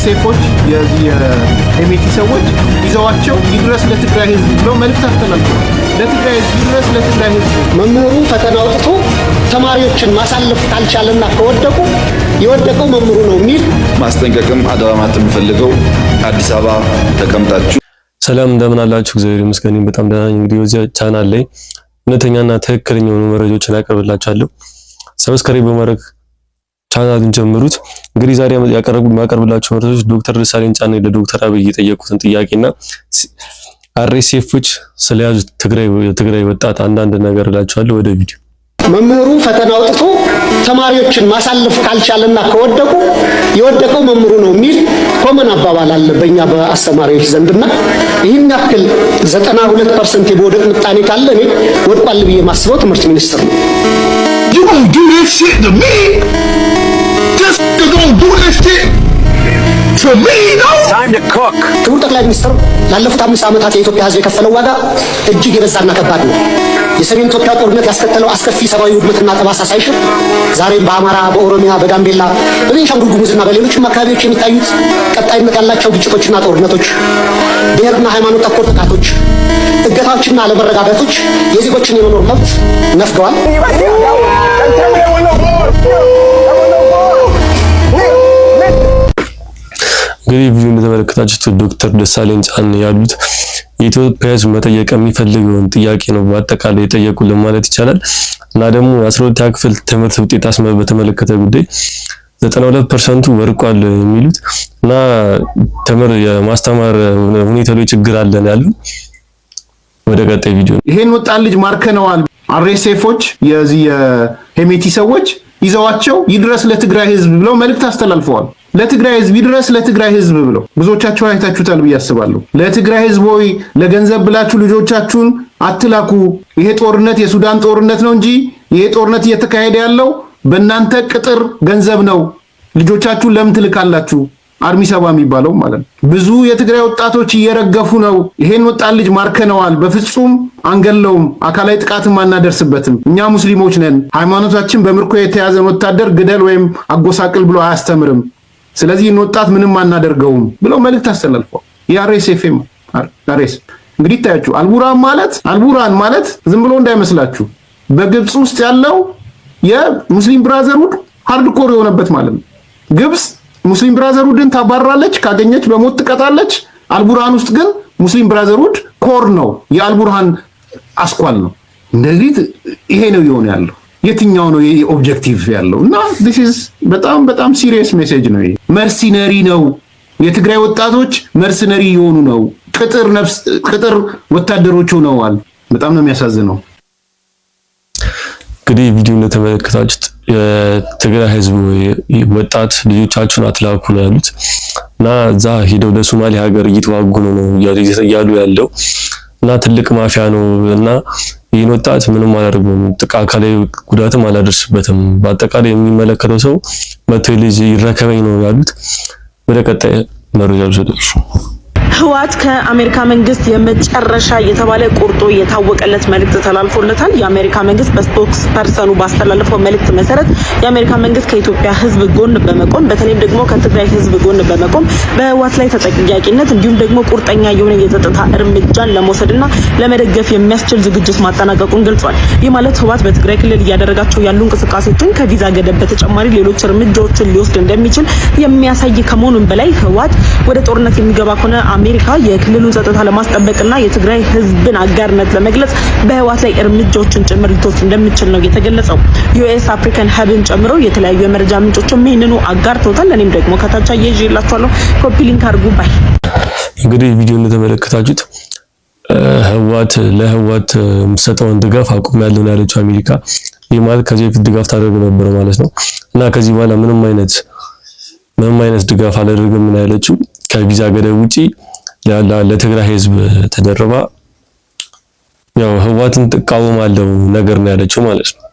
አርኤስኤፎች የኤምቲ ሰዎች ይዘዋቸው ይድረስ ለትግራይ ህዝብ ብለው መልእክት አስተላልፈዋል። ለትግራይ ህዝብ ይድረስ ለትግራይ ህዝብ። መምህሩ ፈተና አውጥቶ ተማሪዎችን ማሳለፍ ካልቻለና ከወደቁ የወደቀው መምህሩ ነው የሚል ማስጠንቀቅም አደራ ማለት የምፈልገው አዲስ አበባ ተቀምጣችሁ ሰላም እንደምን አላችሁ? እግዚአብሔር ይመስገን በጣም ደህና ነኝ። እንግዲህ በዚህ ቻናል ላይ እውነተኛና ትክክለኛ የሆኑ መረጃዎችን አቀርብላችኋለሁ። ሰብስክራይብ በማድረግ ቻናሉን ጀምሩት። እንግዲህ ዛሬ ማቀርብላችሁ መረጃዎች ዶክተር ደሳለኝ ጫኔ ለዶክተር አብይ የጠየቁትን ጥያቄና አርኤስኤፎች ስለያዙት ትግራይ ወጣት አንዳንድ ነገር እላችኋለሁ። ወደ ቪዲዮ። መምህሩ ፈተና አውጥቶ ተማሪዎችን ማሳለፍ ካልቻለና ከወደቁ የወደቀው መምህሩ ነው የሚል ኮመን አባባል አለ በእኛ በአስተማሪዎች ዘንድና ይህን ያክል 92% የመውደቅ ምጣኔ ካለ እኔ ወድቋል ብዬ ማስበው ትምህርት ሚኒስትር ነው። You gonna do this shit to me? Just gonna do this shit to me, no? Time to cook. ክቡር ጠቅላይ ሚኒስትር ላለፉት 5 ዓመታት የኢትዮጵያ ሕዝብ የከፈለው ዋጋ እጅግ የበዛና ከባድ ነው። የሰሜን ኢትዮጵያ ጦርነት ያስከተለው አስከፊ ሰብአዊ ውድመትና ጠባሳ ሳይሽር ዛሬም በአማራ፣ በኦሮሚያ፣ በጋምቤላ፣ በቤንሻንጉል ጉሙዝና በሌሎችም አካባቢዎች የሚታዩት ቀጣይነት ያላቸው ግጭቶችና ጦርነቶች፣ ብሔርና ሃይማኖት ተኮር ጥቃቶች፣ እገታዎችና አለመረጋጋቶች የዜጎችን የመኖር መብት ነፍገዋል። እንግዲህ ቪዲዮ እንደተመለከታችሁት ዶክተር ደሳለኝ ጫኔ ያሉት የኢትዮጵያ ሕዝብ መጠየቅ የሚፈልገውን ጥያቄ ነው በአጠቃላይ የጠየቁልን ማለት ይቻላል። እና ደግሞ 12ኛ ክፍል ትምህርት ውጤት በተመለከተ ጉዳይ 92% ወርቋል የሚሉት እና የማስተማር ሁኔታ ላይ ችግር አለ ያሉ። ወደ ቀጣይ ቪዲዮ። ይሄን ወጣን ልጅ ማርከነዋል። አርኤስኤፎች የኤምቲ ሰዎች ይዘዋቸው ይድረስ ለትግራይ ህዝብ ብለው መልእክት አስተላልፈዋል። ለትግራይ ህዝብ ይድረስ ለትግራይ ህዝብ ብለው ብዙዎቻችሁ አይታችሁታል ብዬ አስባለሁ። ለትግራይ ህዝብ ሆይ ለገንዘብ ብላችሁ ልጆቻችሁን አትላኩ። ይሄ ጦርነት የሱዳን ጦርነት ነው እንጂ ይሄ ጦርነት እየተካሄደ ያለው በእናንተ ቅጥር ገንዘብ ነው። ልጆቻችሁን ለምን ትልካላችሁ? አርሚ ሰባ የሚባለው ማለት ነው። ብዙ የትግራይ ወጣቶች እየረገፉ ነው። ይሄን ወጣን ልጅ ማርከነዋል። በፍጹም አንገለውም፣ አካላዊ ጥቃትም አናደርስበትም። እኛ ሙስሊሞች ነን። ሃይማኖታችን በምርኮ የተያዘን ወታደር ግደል ወይም አጎሳቅል ብሎ አያስተምርም። ስለዚህ ወጣት ምንም አናደርገውም ብለው መልእክት አስተላልፈዋል። የአርኤስኤፍም እንግዲህ ታያችሁ። አልቡራን ማለት ዝም ብሎ እንዳይመስላችሁ በግብጽ ውስጥ ያለው የሙስሊም ብራዘርሁድ ሃርድኮር የሆነበት ማለት ነው። ግብጽ ሙስሊም ብራዘርሁድን ታባራለች፣ ካገኘች በሞት ትቀጣለች። አልቡርሃን ውስጥ ግን ሙስሊም ብራዘርሁድ ኮር ነው፣ የአልቡርሃን አስኳል ነው። እንደዚህ ይሄ ነው የሆነ ያለው። የትኛው ነው ኦብጀክቲቭ ያለው? እና this is በጣም ሲሪየስ ሜሴጅ ነው። ይሄ መርሲነሪ ነው። የትግራይ ወጣቶች መርሲነሪ የሆኑ ነው። ቅጥር ወታደሮች ሆነዋል። በጣም ነው የሚያሳዝነው። እንግዲህ ቪዲዮ እንደተመለከታችሁት የትግራይ ህዝብ ወጣት ልጆቻችሁን አትላኩ ነው ያሉት እና እዛ ሄደው ለሶማሌ ሀገር እየተዋጉ ነው እያሉ ያለው እና ትልቅ ማፊያ ነው እና ይህን ወጣት ምንም አላደርገውም፣ አካላዊ ጉዳትም አላደርስበትም። በአጠቃላይ የሚመለከተው ሰው መቶ ልጅ ይረከበኝ ነው ያሉት። ወደ ቀጣይ መረጃ ልውሰዳችሁ። ህወሓት ከአሜሪካ መንግስት የመጨረሻ የተባለ ቁርጦ የታወቀለት መልእክት ተላልፎለታል። የአሜሪካ መንግስት በስፖክስ ፐርሰኑ ባስተላለፈው መልእክት መሰረት የአሜሪካ መንግስት ከኢትዮጵያ ህዝብ ጎን በመቆም በተለይም ደግሞ ከትግራይ ህዝብ ጎን በመቆም በህወሓት ላይ ተጠያቂነት እንዲሁም ደግሞ ቁርጠኛ የሆነ የጸጥታ እርምጃን ለመውሰድና ለመደገፍ የሚያስችል ዝግጅት ማጠናቀቁን ገልጿል። ይህ ማለት ህወሓት በትግራይ ክልል እያደረጋቸው ያሉ እንቅስቃሴዎችን ከቪዛ ገደብ በተጨማሪ ሌሎች እርምጃዎችን ሊወስድ እንደሚችል የሚያሳይ ከመሆኑም በላይ ህወሓት ወደ ጦርነት የሚገባ ከሆነ አሜሪካ የክልሉን ጸጥታ ለማስጠበቅና የትግራይ ህዝብን አጋርነት ለመግለጽ በህወሓት ላይ እርምጃዎችን ጭምር ልትወስድ እንደምትችል ነው የተገለጸው። ዩኤስ አፍሪካን ሀብን ጨምሮ የተለያዩ የመረጃ ምንጮችም ይህንኑ አጋርተውታል። እኔም ደግሞ ከታች ይዤላችኋለሁ። ኮፒ ሊንክ አድርጉ ባይ። እንግዲህ ቪዲዮ እንደተመለከታችሁት ለህወሓት የምትሰጠውን ድጋፍ አቁሜያለሁ ያለችው አሜሪካ ይህ ማለት ከዚህ በፊት ድጋፍ ታደርግ ነበር ማለት ነው እና ከዚህ በኋላ ምንም አይነት ድጋፍ አላደርግም ምን ያለችው ከቪዛ ገደብ ውጪ ለትግራይ ህዝብ ተደረባ ያው ህወሓትን ተቃውማለሁ ነገር ነው ያለችው ማለት ነው።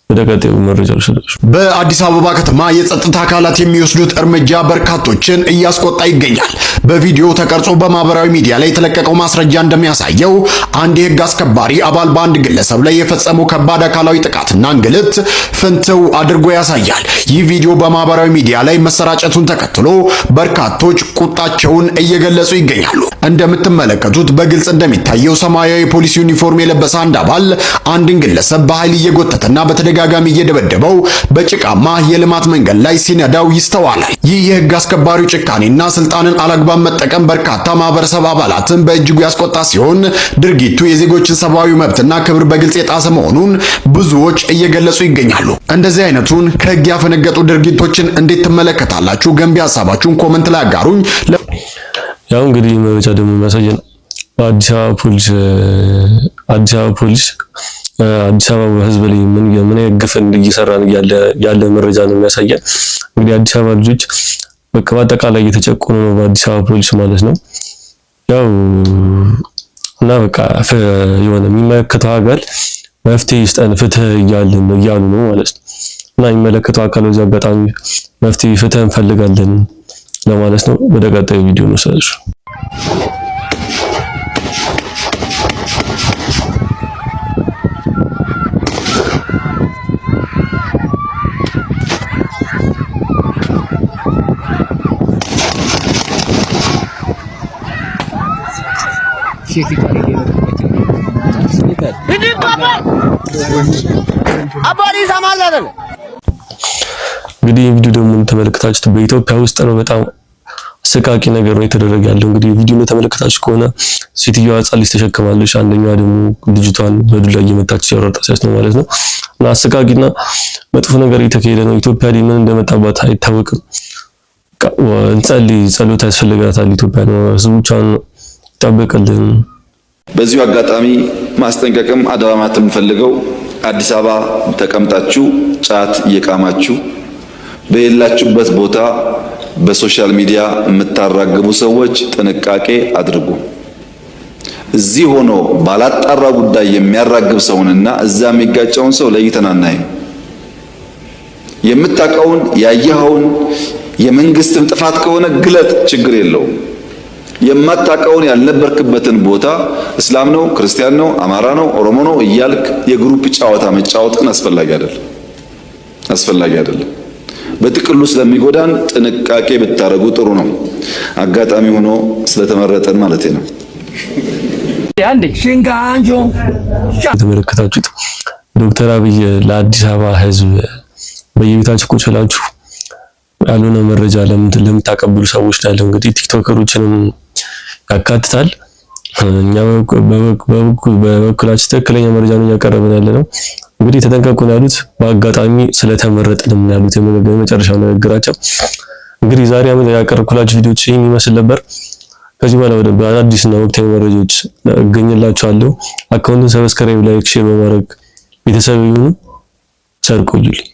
ወደ ቀጣዩ መረጃ ልውሰዳችሁ። በአዲስ አበባ ከተማ የጸጥታ አካላት የሚወስዱት እርምጃ በርካቶችን እያስቆጣ ይገኛል። በቪዲዮ ተቀርጾ በማህበራዊ ሚዲያ ላይ የተለቀቀው ማስረጃ እንደሚያሳየው አንድ የህግ አስከባሪ አባል በአንድ ግለሰብ ላይ የፈጸመው ከባድ አካላዊ ጥቃትና እንግልት ፍንትው አድርጎ ያሳያል። ይህ ቪዲዮ በማህበራዊ ሚዲያ ላይ መሰራጨቱን ተከትሎ በርካቶች ቁጣቸውን እየገለጹ ይገኛሉ። እንደምትመለከቱት በግልጽ እንደሚታየው ሰማያዊ የፖሊስ ዩኒፎርም የለበሰ አንድ አባል አንድን ግለሰብ በኃይል እየጎተተና በተደጋጋሚ እየደበደበው በጭቃማ የልማት መንገድ ላይ ሲነዳው ይስተዋላል። ይህ የህግ አስከባሪው ጭካኔና ስልጣንን አላግባብ መጠቀም በርካታ ማህበረሰብ አባላትን በእጅጉ ያስቆጣ ሲሆን ድርጊቱ የዜጎችን ሰብአዊ መብትና ክብር በግልጽ የጣሰ መሆኑን ብዙዎች እየገለጹ ይገኛሉ። እንደዚህ አይነቱን ከህግ ያፈነገጡ ድርጊቶችን እንዴት ትመለከታላችሁ? ገንቢ ሀሳባችሁን ኮመንት ላይ አጋሩኝ። ያው እንግዲህ መረጃ ደግሞ የሚያሳየን አዲስ አበባ ፖሊስ አዲስ አበባ ህዝብ ላይ ምን ግፍ እየሰራ ያለ መረጃ ነው የሚያሳየን። እንግዲህ አዲስ አበባ ልጆች በቃ በአጠቃላይ እየተጨቆኑ ነው በአዲስ አበባ ፖሊስ ማለት ነው። ያው እና በቃ የሆነ የሚመለከተው አካል መፍትሄ ይስጠን ፍትህ እያሉ ነው ማለት ነው። እና የሚመለከተው አካል በዚህ አጋጣሚ መፍትሄ ፍትህ እንፈልጋለን ለማለት ነው። ወደ ቀጣዩ ቪዲዮ ነው ሰላም እንግዲህ ቪዲዮ ደግሞ ተመልክታችሁት በኢትዮጵያ ውስጥ ነው በጣም አሰቃቂ ነገር ነው የተደረገ ያለው። እንግዲህ ቪዲዮ ተመልክታችሁ ከሆነ ሴትዮዋ ሕፃን ልጅ ተሸክማለች፣ አንደኛዋ ደግሞ ልጅቷን በዱላ እየመታች ያወራጣች ነው ማለት ነው። እና አሰቃቂና መጥፎ ነገር እየተካሄደ ነው። ኢትዮጵያ ላይ ምን እንደመጣባት አይታወቅም። እንጸልይ፣ ጸሎት ያስፈልጋታል። ኢትዮጵያ ነው ህዝቦቿን ይጠብቅልን። በዚሁ አጋጣሚ ማስጠንቀቅም አደራ ማለት የምፈልገው አዲስ አበባ ተቀምጣችሁ ጫት እየቃማችሁ በሌላችሁበት ቦታ በሶሻል ሚዲያ የምታራግቡ ሰዎች ጥንቃቄ አድርጉ። እዚህ ሆኖ ባላጣራ ጉዳይ የሚያራግብ ሰውንና እዛ የሚጋጨውን ሰው ለይተን አናይም። የምታውቀውን ያየኸውን የመንግስትም ጥፋት ከሆነ ግለጥ፣ ችግር የለውም። የማታውቀውን ያልነበርክበትን ቦታ እስላም ነው፣ ክርስቲያን ነው፣ አማራ ነው፣ ኦሮሞ ነው እያልክ የግሩፕ ጨዋታ መጫወት ግን አስፈላጊ አይደለም። በጥቅሉ ስለሚጎዳን ጥንቃቄ ብታረጉ ጥሩ ነው። አጋጣሚ ሆኖ ስለተመረጠን ማለት ነው። የተመለከታችሁት ዶክተር አብይ ለአዲስ አበባ ህዝብ በየቤታችሁ ቁጭ ብላችሁ ያልሆነ መረጃ ለምታቀብሉ ሰዎች ላይ እንግዲህ ቲክቶከሮችንም ያካትታል። እኛ በበኩላችን ትክክለኛ መረጃ ነው እያቀረብን ያለነው። እንግዲህ ተጠንቀቁ ነው ያሉት። በአጋጣሚ ስለተመረጥንም ያሉት የመጨረሻው ንግግራቸው። እንግዲህ ዛሬ ያቀረብኩላችሁ ቪዲዮዎች ይህን ይመስል ነበር። ከዚህ በኋላ ወደ አዲስና ወቅታዊ መረጃዎች እገኝላችኋለሁ። አካውንቱን ሰብስክራይብ፣ ላይክ፣ ሼር በማድረግ ቤተሰብ ይሁኑ። ቸር ቆዩልኝ።